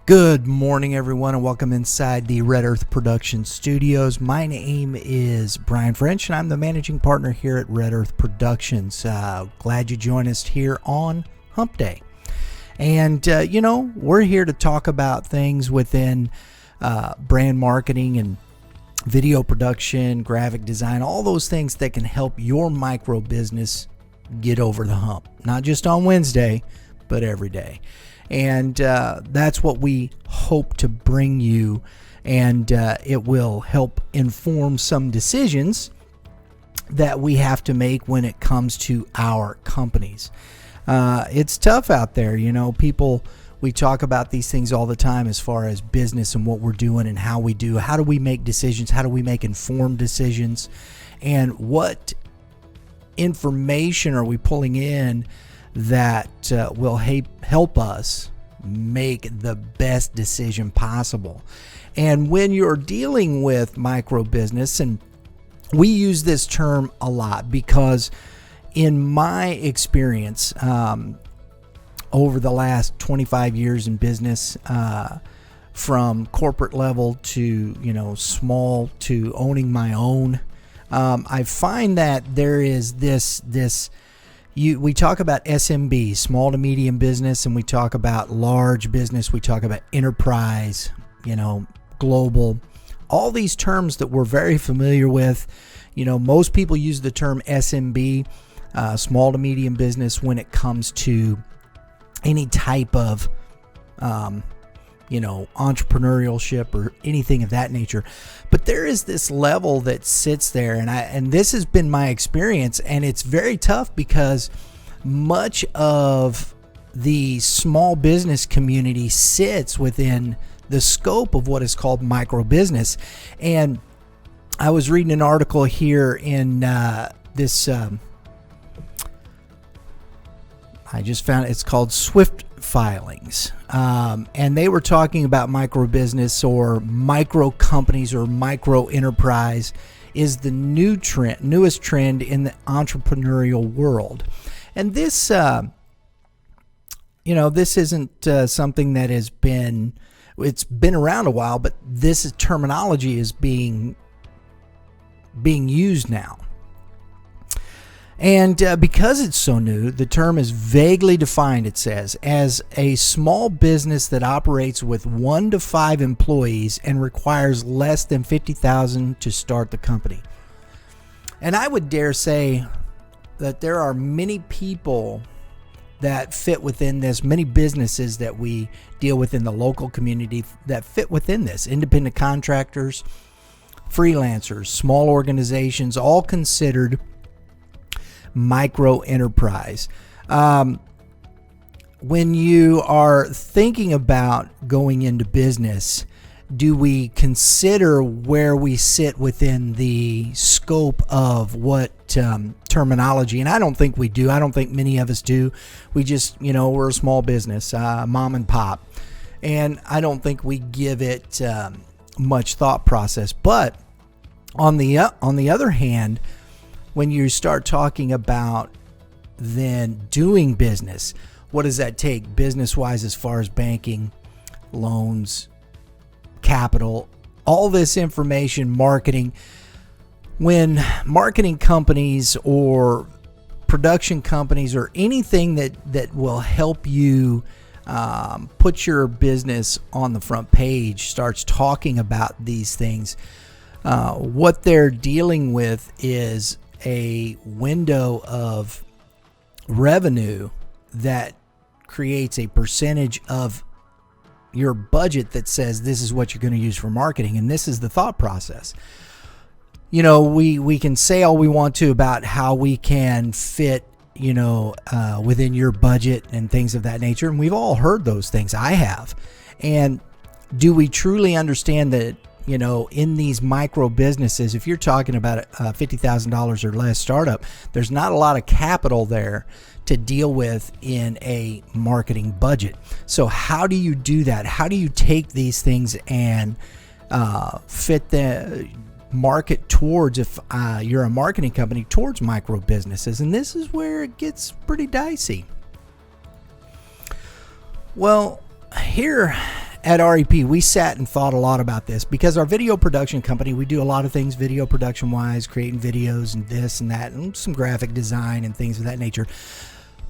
Good morning, everyone, and welcome inside the Red Earth Production Studios. My name is Brian French, and I'm the managing partner here at Red Earth Productions. Glad you joined us here on Hump Day. And, we're here to talk about things within brand marketing and video production, graphic design, all those things that can help your micro business get over the hump. Not just on Wednesday, but every day. And that's what we hope to bring you, and it will help inform some decisions that we have to make when it comes to our companies. It's tough out there, we talk about these things all the time as far as business and what we're doing and how do we make decisions, how do we make informed decisions, and what information are we pulling in that will help us make the best decision possible. And when you're dealing with micro business, and we use this term a lot because in my experience over the last 25 years in business, from corporate level to small to owning my own, I find that there is this we talk about SMB, small to medium business, and we talk about large business. We talk about enterprise, global, all these terms that we're very familiar with. Most people use the term SMB, small to medium business, when it comes to any type of, entrepreneurship or anything of that nature. But there is this level that sits there, and this has been my experience, and it's very tough because much of the small business community sits within the scope of what is called micro business. And I was reading an article here in this I just found it's called Swift Filings, and they were talking about micro business or micro companies or micro enterprise is the newest trend in the entrepreneurial world. And this, this isn't something that it's been around a while, but this terminology is being used now. And because it's so new, the term is vaguely defined, it says, as a small business that operates with 1 to 5 employees and requires less than $50,000 to start the company. And I would dare say that there are many people that fit within this, many businesses that we deal with in the local community that fit within this. Independent contractors, freelancers, small organizations, all considered micro enterprise. When you are thinking about going into business, do we consider where we sit within the scope of what terminology? And I don't think we do. I don't think many of us do. We just, we're a small business, mom and pop, and I don't think we give it much thought process. But on the other hand, when you start talking about then doing business, what does that take business-wise as far as banking, loans, capital, all this information, marketing? When marketing companies or production companies or anything that will help you put your business on the front page starts talking about these things, what they're dealing with is a window of revenue that creates a percentage of your budget that says this is what you're going to use for marketing, and this is the thought process. We can say all we want to about how we can fit within your budget and things of that nature, and we've all heard those things. I have. And do we truly understand that in these micro businesses, if you're talking about a $50,000 or less startup, there's not a lot of capital there to deal with in a marketing budget. So how do you do that? How do you take these things and fit the market towards, if you're a marketing company, towards micro businesses? And this is where it gets pretty dicey. Well, here at REP, we sat and thought a lot about this because our video production company, we do a lot of things video production wise, creating videos and this and that, and some graphic design and things of that nature.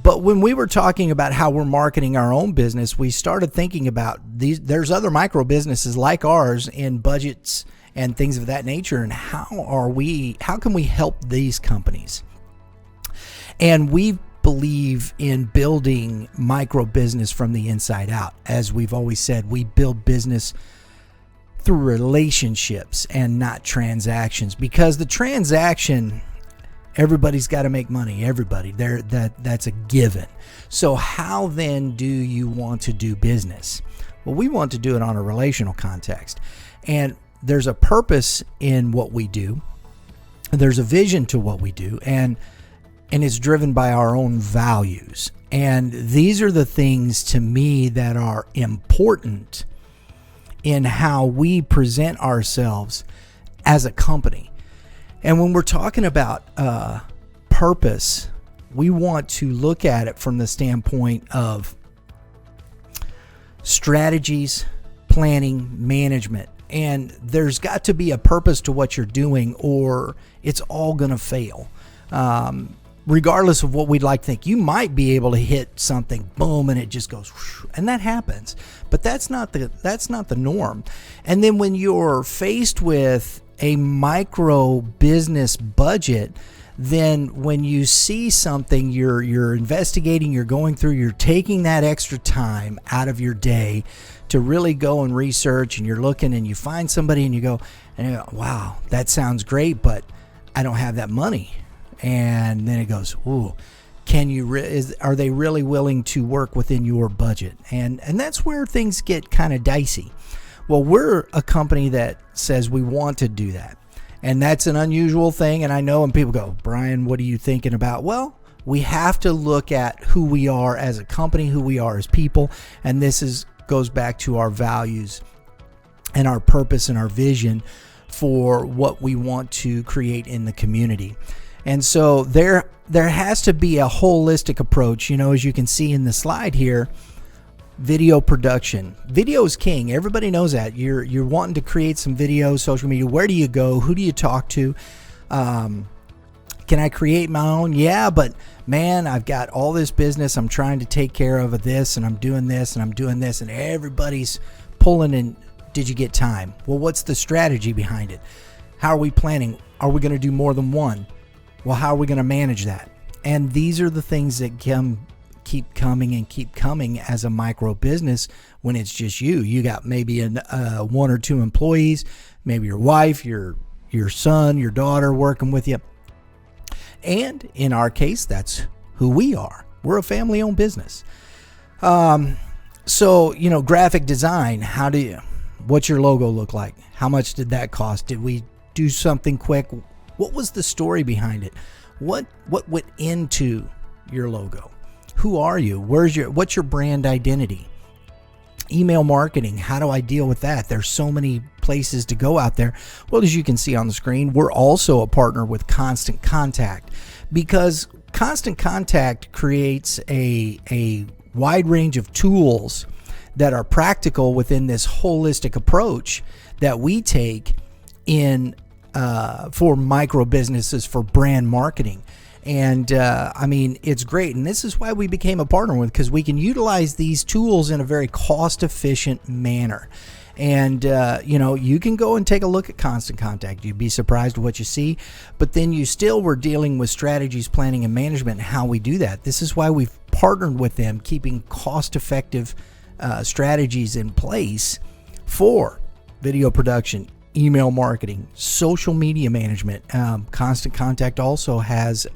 But when we were talking about how we're marketing our own business, we started thinking about there's other micro businesses like ours in budgets and things of that nature, and how can we help these companies? And we believe in building micro business from the inside out. As we've always said, we build business through relationships and not transactions, because the transaction, everybody's got to make money. Everybody there, that's a given. So how then do you want to do business? Well, we want to do it on a relational context, and there's a purpose in what we do. There's a vision to what we do, and it's driven by our own values. And these are the things to me that are important in how we present ourselves as a company. And when we're talking about purpose, we want to look at it from the standpoint of strategies, planning, management. And there's got to be a purpose to what you're doing, or it's all going to fail. Regardless of what we'd like to think, you might be able to hit something, boom, and it just goes, whoosh, and that happens. But that's not the norm. And then when you're faced with a micro business budget, then when you see something, you're investigating, you're going through, you're taking that extra time out of your day to really go and research, and you're looking and you find somebody and you go, wow, that sounds great, but I don't have that money. And then it goes, ooh, are they really willing to work within your budget? And that's where things get kind of dicey. Well, we're a company that says we want to do that. And that's an unusual thing. And I know, and people go, Brian, what are you thinking about? Well, we have to look at who we are as a company, who we are as people. And this goes back to our values and our purpose and our vision for what we want to create in the community. And so there has to be a holistic approach. As you can see in the slide here, video production. Video is king. Everybody knows that. You're wanting to create some videos, social media. Where do you go? Who do you talk to? Can I create my own? Yeah, but man, I've got all this business I'm trying to take care of this, and I'm doing this, and I'm doing this, and everybody's pulling in. Did you get time? Well, what's the strategy behind it? How are we planning? Are we going to do more than one? Well, how are we going to manage that? And these are the things that keep coming as a micro business when it's just you. You got maybe one or two employees, maybe your wife, your son, your daughter working with you. And in our case, that's who we are. We're a family-owned business. So, graphic design, what's your logo look like? How much did that cost? Did we do something quick? What was the story behind it? What went into your logo? Who are you? What's your brand identity? Email marketing, how do I deal with that? There's so many places to go out there. Well, as you can see on the screen, we're also a partner with Constant Contact, because Constant Contact creates a wide range of tools that are practical within this holistic approach that we take in for micro businesses, for brand marketing. And it's great. And this is why we became a partner with, because we can utilize these tools in a very cost efficient manner. And, you can go and take a look at Constant Contact. You'd be surprised what you see. But then we're dealing with strategies, planning, and management, and how we do that. This is why we've partnered with them, keeping cost effective strategies in place for video production, email marketing, social media management. Constant Contact also has,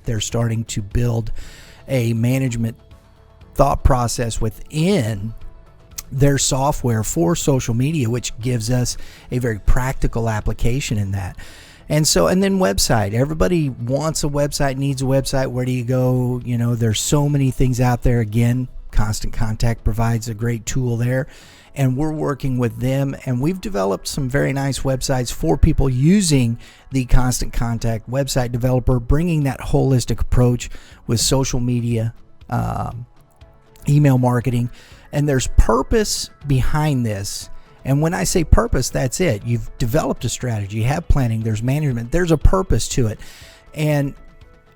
they're starting to build a management thought process within their software for social media, which gives us a very practical application in that. And then website. Everybody wants a website, needs a website. Where do you go? There's so many things out there. Again, Constant Contact provides a great tool there. And we're working with them, and we've developed some very nice websites for people using the Constant Contact website developer, bringing that holistic approach with social media, email marketing, And there's purpose behind this. And when I say purpose, that's it. You've developed a strategy, you have planning, there's management, there's a purpose to it. And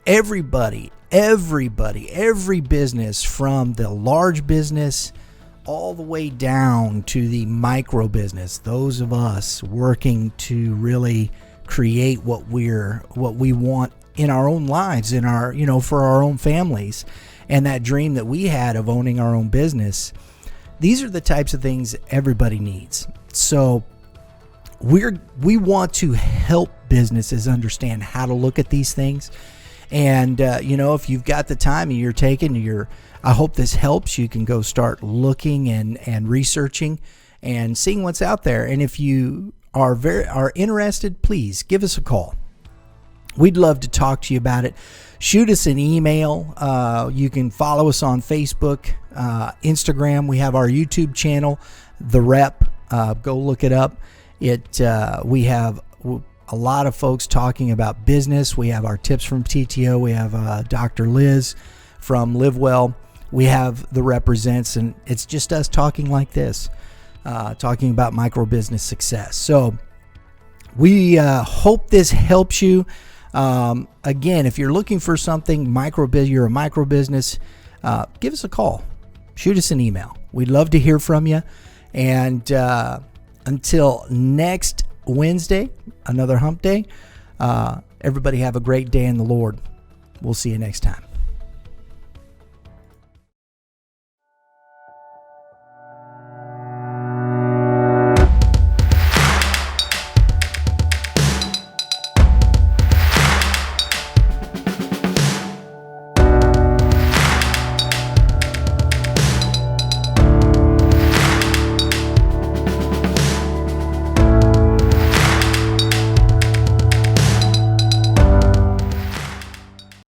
every business, from the large business all the way down to the micro business, those of us working to really create what we want in our own lives, in our, for our own families, and that dream that we had of owning our own business. These are the types of things everybody needs. So we want to help businesses understand how to look at these things. And, if you've got the time and you're taking I hope this helps. You can go start looking and researching and seeing what's out there. And if you are interested, please give us a call. We'd love to talk to you about it. Shoot us an email. You can follow us on Facebook, Instagram. We have our YouTube channel, theRep. Go look it up. We have a lot of folks talking about business. We have our tips from TTO. We have Dr. Liz from Live Well. We have the Represents, and it's just us talking like this, talking about micro business success. So we hope this helps you. Again, if you're looking for something you're a micro business, give us a call. Shoot us an email. We'd love to hear from you. And until next Wednesday, another hump day, everybody have a great day in the Lord. We'll see you next time.